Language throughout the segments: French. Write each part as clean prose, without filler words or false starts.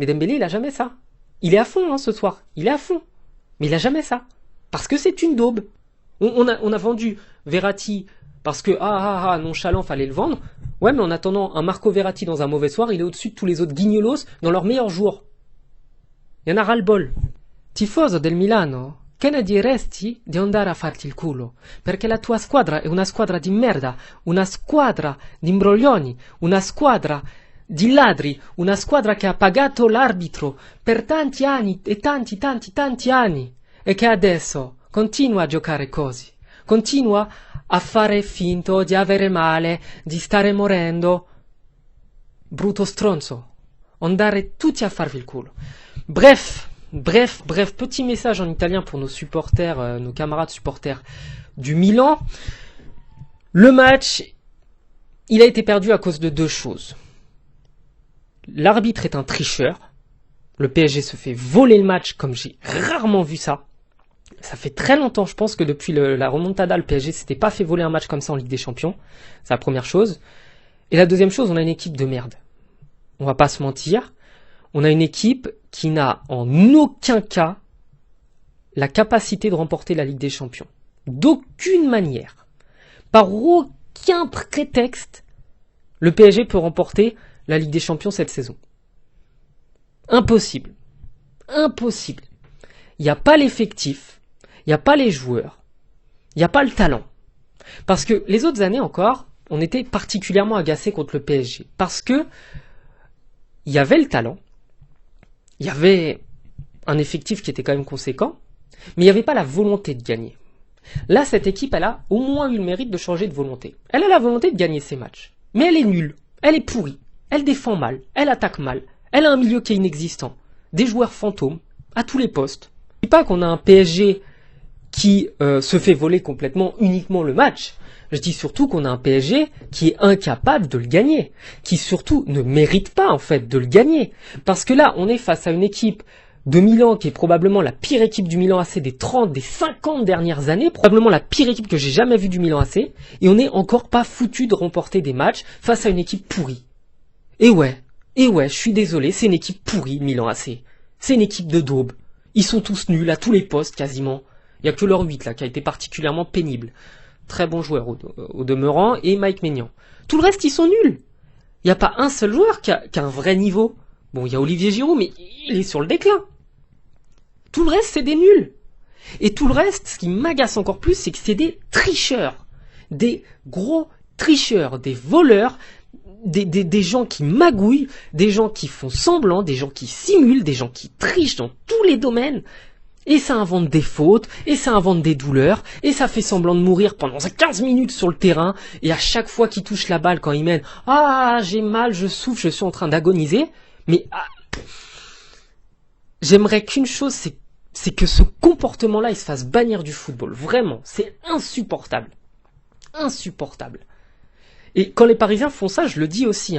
Mais Dembélé, il a jamais ça. Il est à fond ce soir, il est à fond. Mais il a jamais ça. Parce que c'est une daube. On a vendu Verratti parce que, nonchalant, fallait le vendre. Ouais, mais en attendant, un Marco Verratti dans un mauvais soir, il est au-dessus de tous les autres guignolos dans leur meilleur jour. Il y en a ras-le-bol. Tifoso del Milano, che ne diresti di andare a farti il culo? Perché la tua squadra è una squadra di merda, una squadra di imbroglioni, una squadra di ladri, una squadra che ha pagato l'arbitro per tanti anni e tanti anni e che adesso continua a giocare così, continua a fare finto di avere male, di stare morendo. Brutto stronzo, andare tutti a farvi il culo. Bref, petit message en italien pour nos supporters, nos camarades supporters du Milan. Le match, il a été perdu à cause de deux choses. L'arbitre est un tricheur. Le PSG se fait voler le match comme j'ai rarement vu ça. Ça fait très longtemps, je pense que depuis la remontada, le PSG s'était pas fait voler un match comme ça en Ligue des Champions. C'est la première chose. Et la deuxième chose, on a une équipe de merde. On va pas se mentir. On a une équipe qui n'a en aucun cas la capacité de remporter la Ligue des Champions. D'aucune manière. Par aucun prétexte, le PSG peut remporter la Ligue des Champions cette saison. Impossible. Impossible. Il n'y a pas l'effectif, il n'y a pas les joueurs, il n'y a pas le talent. Parce que les autres années encore, on était particulièrement agacés contre le PSG. Parce que il y avait le talent, il y avait un effectif qui était quand même conséquent, mais il n'y avait pas la volonté de gagner. Là, cette équipe, elle a au moins eu le mérite de changer de volonté. Elle a la volonté de gagner ses matchs. Mais elle est nulle, elle est pourrie, elle défend mal, elle attaque mal, elle a un milieu qui est inexistant, des joueurs fantômes, à tous les postes. Je dis pas qu'on a un PSG qui se fait voler complètement uniquement le match. Je dis surtout qu'on a un PSG qui est incapable de le gagner, qui surtout ne mérite pas en fait de le gagner. Parce que là, on est face à une équipe de Milan qui est probablement la pire équipe du Milan AC des 30, des 50 dernières années, probablement la pire équipe que j'ai jamais vue du Milan AC, et on n'est encore pas foutu de remporter des matchs face à une équipe pourrie. Et ouais, je suis désolé, c'est une équipe pourrie, Milan AC. C'est une équipe de daube. Ils sont tous nuls à tous les postes quasiment. Il n'y a que leur 8 là qui a été particulièrement pénible. Très bon joueur au demeurant, et Mike Maignan. Tout le reste, ils sont nuls. Il n'y a pas un seul joueur qui a un vrai niveau. Bon, il y a Olivier Giroud, mais il est sur le déclin. Tout le reste, c'est des nuls. Et tout le reste, ce qui m'agace encore plus, c'est que c'est des tricheurs. Des gros tricheurs, des voleurs, des gens qui magouillent, des gens qui font semblant, des gens qui simulent, des gens qui trichent dans tous les domaines. Et ça invente des fautes, et ça invente des douleurs, et ça fait semblant de mourir pendant 15 minutes sur le terrain, et à chaque fois qu'il touche la balle quand il mène, j'ai mal, je souffre, je suis en train d'agoniser, mais j'aimerais qu'une chose, c'est que ce comportement-là, il se fasse bannir du football. Vraiment, c'est insupportable. Insupportable. Et quand les Parisiens font ça, je le dis aussi,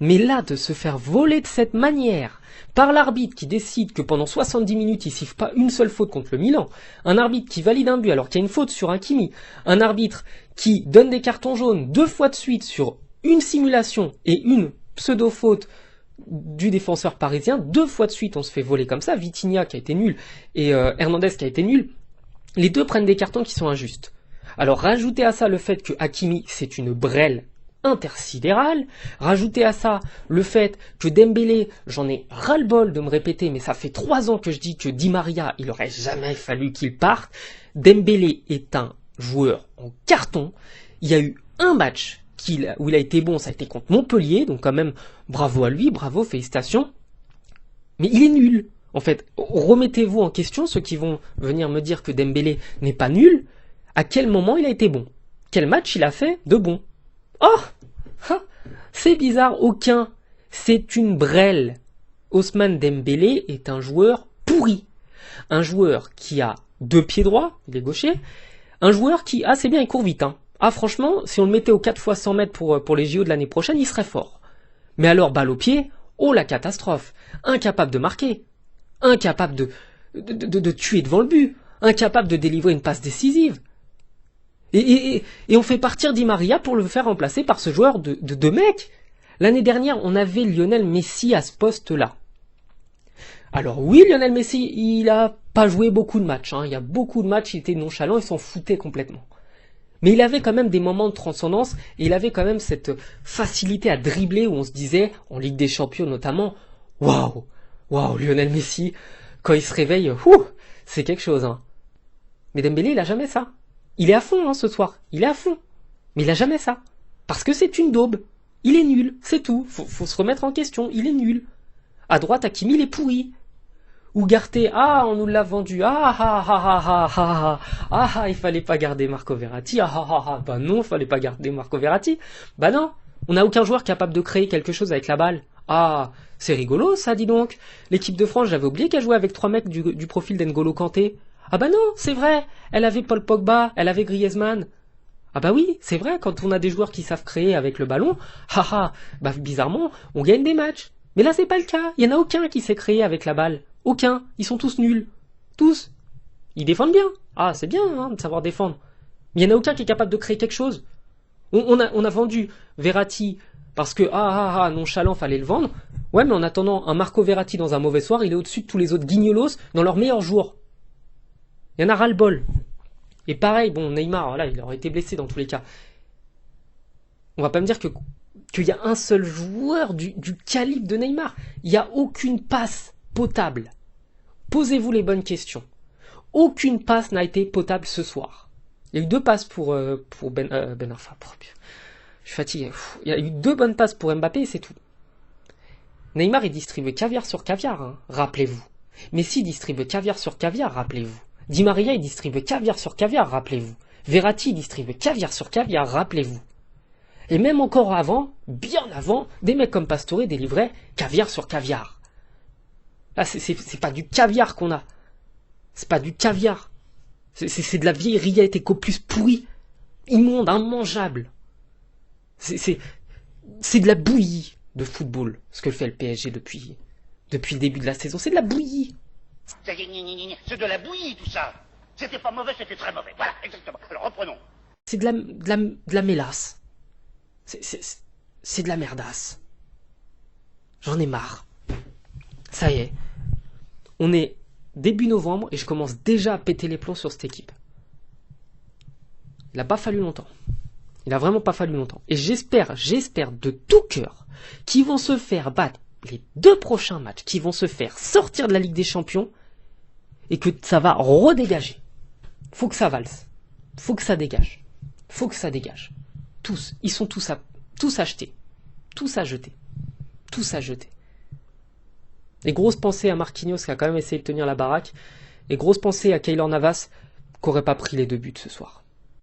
mais là, de se faire voler de cette manière, par l'arbitre qui décide que pendant 70 minutes, il ne siffle pas une seule faute contre le Milan, un arbitre qui valide un but alors qu'il y a une faute sur Hakimi, un arbitre qui donne des cartons jaunes 2 fois de suite sur une simulation et une pseudo-faute du défenseur parisien, 2 fois de suite on se fait voler comme ça, Vitinha qui a été nul et Hernandez qui a été nul, les deux prennent des cartons qui sont injustes. Alors rajoutez à ça le fait que Hakimi c'est une brêle intersidérale, rajoutez à ça le fait que Dembélé, j'en ai ras-le-bol de me répéter, mais ça fait 3 ans que je dis que Di Maria, il aurait jamais fallu qu'il parte. Dembélé est un joueur en carton, il y a eu un match où il a été bon, ça a été contre Montpellier, donc quand même bravo à lui, bravo, félicitations, mais il est nul. En fait, remettez-vous en question, ceux qui vont venir me dire que Dembélé n'est pas nul, à quel moment il a été bon? Quel match il a fait de bon? Oh, c'est bizarre, aucun. C'est une brêle. Ousmane Dembélé est un joueur pourri. Un joueur qui a 2 pieds droits, il est gaucher. Un joueur qui, c'est bien, il court vite. Franchement, si on le mettait aux 4 fois 100 mètres pour les JO de l'année prochaine, il serait fort. Mais alors, balle au pied, la catastrophe. Incapable de marquer. Incapable de tuer devant le but. Incapable de délivrer une passe décisive. Et on fait partir Di Maria pour le faire remplacer par ce joueur de mec. L'année dernière, on avait Lionel Messi à ce poste-là. Alors oui, Lionel Messi, il a pas joué beaucoup de matchs. Il y a beaucoup de matchs, il était nonchalant, il s'en foutait complètement. Mais il avait quand même des moments de transcendance et il avait quand même cette facilité à dribbler où on se disait, en Ligue des Champions notamment, waouh, waouh, Lionel Messi, quand il se réveille, c'est quelque chose. Mais Dembélé, il a jamais ça. Il est à fond ce soir, il est à fond. Mais il a jamais ça. Parce que c'est une daube. Il est nul, c'est tout. Faut se remettre en question, il est nul. À droite, Hakimi, il est pourri. Ugarte, on nous l'a vendu, il fallait pas garder Marco Verratti, bah non, fallait pas garder Marco Verratti, bah non, on n'a aucun joueur capable de créer quelque chose avec la balle. C'est rigolo ça, dis donc. L'équipe de France, j'avais oublié qu'elle jouait avec 3 mecs du profil d'N'Golo Kanté. Bah non, c'est vrai, elle avait Paul Pogba, elle avait Griezmann. Bah oui, c'est vrai, quand on a des joueurs qui savent créer avec le ballon, bah bizarrement, on gagne des matchs. Mais là c'est pas le cas, il y en a aucun qui sait créer avec la balle. Aucun, ils sont tous nuls. Tous. Ils défendent bien. C'est bien de savoir défendre. Mais il n'y en a aucun qui est capable de créer quelque chose. On a vendu Verratti parce que nonchalant, fallait le vendre. Ouais, mais en attendant, un Marco Verratti dans un mauvais soir, il est au-dessus de tous les autres guignolos dans leur meilleur jour. Il y en a ras-le-bol. Et pareil, Neymar, là, il aurait été blessé dans tous les cas. On va pas me dire qu'il y a un seul joueur du calibre de Neymar. Il n'y a aucune passe potable. Posez-vous les bonnes questions. Aucune passe n'a été potable ce soir. Il y a eu 2 passes pour Ben Arfa. Je suis fatigué. Il y a eu 2 bonnes passes pour Mbappé et c'est tout. Neymar, il distribue caviar sur caviar, rappelez-vous. Messi distribue caviar sur caviar, rappelez-vous. Di Maria, il distribue caviar sur caviar, rappelez-vous. Verratti distribue caviar sur caviar, rappelez-vous. Et même encore avant, bien avant, des mecs comme Pastore délivraient caviar sur caviar. Là, c'est pas du caviar qu'on a. C'est pas du caviar. C'est de la vieille rillette éco plus pourrie, immonde, immangeable. C'est de la bouillie de football, ce que fait le PSG depuis le début de la saison. C'est de la bouillie. C'est de la bouillie tout ça. C'était pas mauvais, c'était très mauvais. Voilà, exactement. Alors reprenons. C'est de la mélasse. C'est de la merdasse. J'en ai marre. Ça y est. On est début novembre et je commence déjà à péter les plombs sur cette équipe. Il n'a pas fallu longtemps. Il a vraiment pas fallu longtemps. Et j'espère de tout cœur qu'ils vont se faire battre les 2 prochains matchs, qu'ils vont se faire sortir de la Ligue des Champions et que ça va redégager. Faut que ça valse. Faut que ça dégage. Faut que ça dégage. Tous. Ils sont tous achetés. Tous à jeter. Tous à jeter. Et grosse pensée à Marquinhos qui a quand même essayé de tenir la baraque. Et grosse pensée à Keylor Navas qui n'aurait pas pris les 2 buts ce soir.